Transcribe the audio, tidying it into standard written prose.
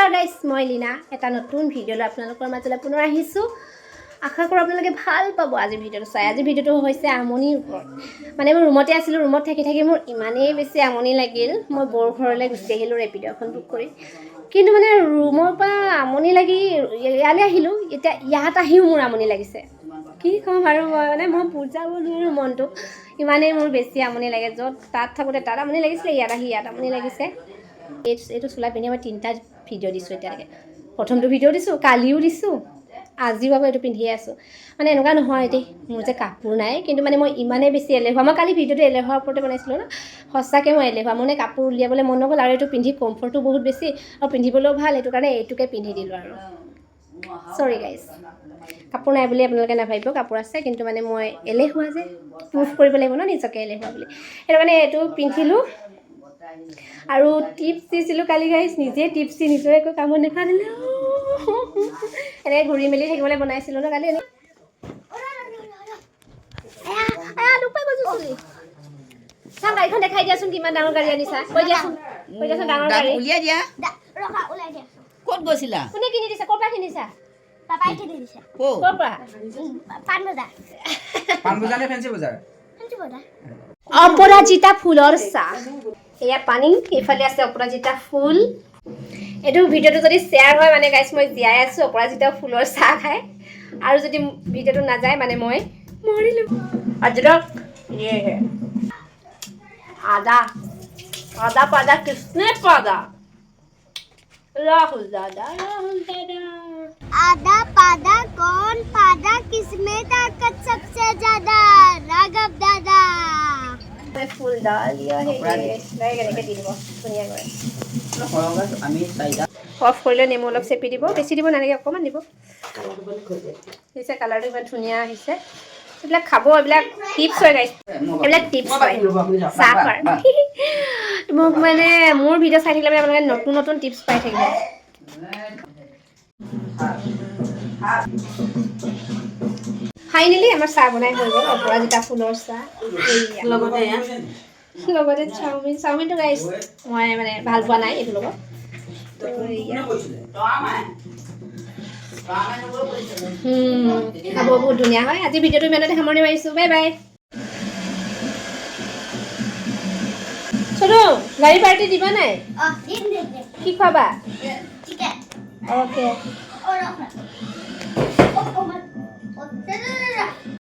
নমস্কাৰ গাইছ, মই লীনা এটা নতুন ভিডিঅ' লৈ আপোনালোকৰ মাজলৈ পুনৰ আহিছোঁ। আশা কৰোঁ আপোনালোকে ভাল পাব আজি ভিডিঅ'টো চাই। আজি ভিডিঅ'টো হৈছে আমনিৰ ওপৰত। মানে মই ৰুমতে আছিলোঁ, ৰুমত থাকি থাকি মোৰ ইমানেই বেছি আমনি লাগিল, মই বৌৰ ঘৰলৈ গুচি আহিলোঁ ৰেপিড' এখন বুক কৰি। কিন্তু মানে ৰুমৰ পৰা আমনি লাগি ইয়ালৈ আহিলোঁ, এতিয়া ইয়াত আহিও মোৰ আমনি লাগিছে। কি ক'ম আৰু মই বুজাব নোৱাৰোঁ মনটো, ইমানেই মোৰ বেছি আমনি লাগে। য'ত তাত থাকোঁতে তাত আমনি লাগিছিলে, ইয়াত আহি ইয়াত আমনি লাগিছে। এইটো চোলা পিন্ধি মই 3টা ভিডিঅ' দিছোঁ এতিয়ালৈকে। প্ৰথমটো ভিডিঅ' দিছোঁ, কালিও দিছোঁ, আজিও আকৌ এইটো পিন্ধিয়ে আছোঁ। মানে এনেকুৱা নহয় দেই মোৰ যে কাপোৰ নাই, কিন্তু মানে মই ইমানেই বেছি এলেহুৱা। মই কালি ভিডিঅ'টো এলেহুৱাৰ ওপৰতে বনাইছিলোঁ ন, সঁচাকৈ মই এলেহুৱা। মানে কাপোৰ উলিয়াবলৈ মন নগ'ল, আৰু এইটো পিন্ধি কমফৰ্টো বহুত বেছি আৰু পিন্ধিবলৈও ভাল, সেইটো কাৰণে এইটোকে পিন্ধি দিলোঁ আৰু। চৰি গাইজ, কাপোৰ নাই বুলি আপোনালোকে নাভাবিব, কাপোৰ আছে, কিন্তু মানে মই এলেহুৱা যে, প্ৰুফ কৰিব লাগিব ন নিজকে এলেহুৱা বুলি, সেইটো কাৰণে এইটো পিন্ধিলোঁ। আৰু টিপছ দিছিলোঁ কালি গাইজ, নিজে টিপছ দি নিজৰে একো কামত নেখানিলে। এনেকৈ ঘূৰি মেলি থাকিবলৈ বনাইছিলোঁ ন কালি। গাড়ীখন দেখাই দিয়াচোন, কিমান ডাঙৰ গাড়ী আনিছা, কৈ দিয়াচোন ডাঙৰ গাড়ী উলিয়াই দিয়া। ক'ত গৈছিলা? কোনে কিনি দিছে? ক'ৰ পৰা কিনিছা? পাপাই কিনি দিছে। ক'ৰ পৰা? পাণবজাৰ। পাণবজাৰ নে ফেঞ্চি বজাৰ? ফেঞ্চি বজাৰ। অপৰাজিতা ফুলৰ চাহ। এয়া পানী, এইফালে আছে অপৰাজিতা ফুল। এইটো ভিডিঅ'টো যদি শ্বেয়াৰ হয় মানে গাইছ, মই জীয়াই আছোঁ অপৰাজিতা ফুলৰ চাহ খাই। আৰু যদি ভিডিঅ'টো নাযায় মানে মই মৰিলোঁ। অপৰাজিতা ये है आधा आधा पादा किसने पादा राहुल दादा आधा पादा कौन पादा, किसमें ताकत सबसे ज्यादा? राघव दादा। फूल डाल दिया है, কেনেকৈ দি দিব ধুনীয়াকৈ। অফ কৰিলে নেমু অলপ চেপি দিব, বেছি দিব নালাগে, অকণমান দিব। দিছে, কালাৰটো ইমান ধুনীয়া আহিছে। এইবিলাক খাব, এইবিলাক টিপছ হয় গাইছ, এইবিলাক টিপছ হয় চাহৰ। মোক মানে মোৰ ভিডিঅ' চাই থাকিলে মানে আপোনালোকে নতুন নতুন টিপছ পাই থাকিব। ফাইনেলি আমাৰ চাহ বনাই হৈ গ'ল, অপৰাজিতা ফুলৰ চাহ। লগতে চাওমিনটো গাইছ মই মানে ভাল পোৱা নাই এইটোৰ লগত। খাব বহুত ধুনীয়া হয়। আজি ভিডিঅ'টো ইমানতে সামৰণি মাৰিছোঁ, বাই বাই। চলো গাড়ী পাৰ্টি দিবা নাই? কি খোৱাবা? চিকেন। অ'কে। और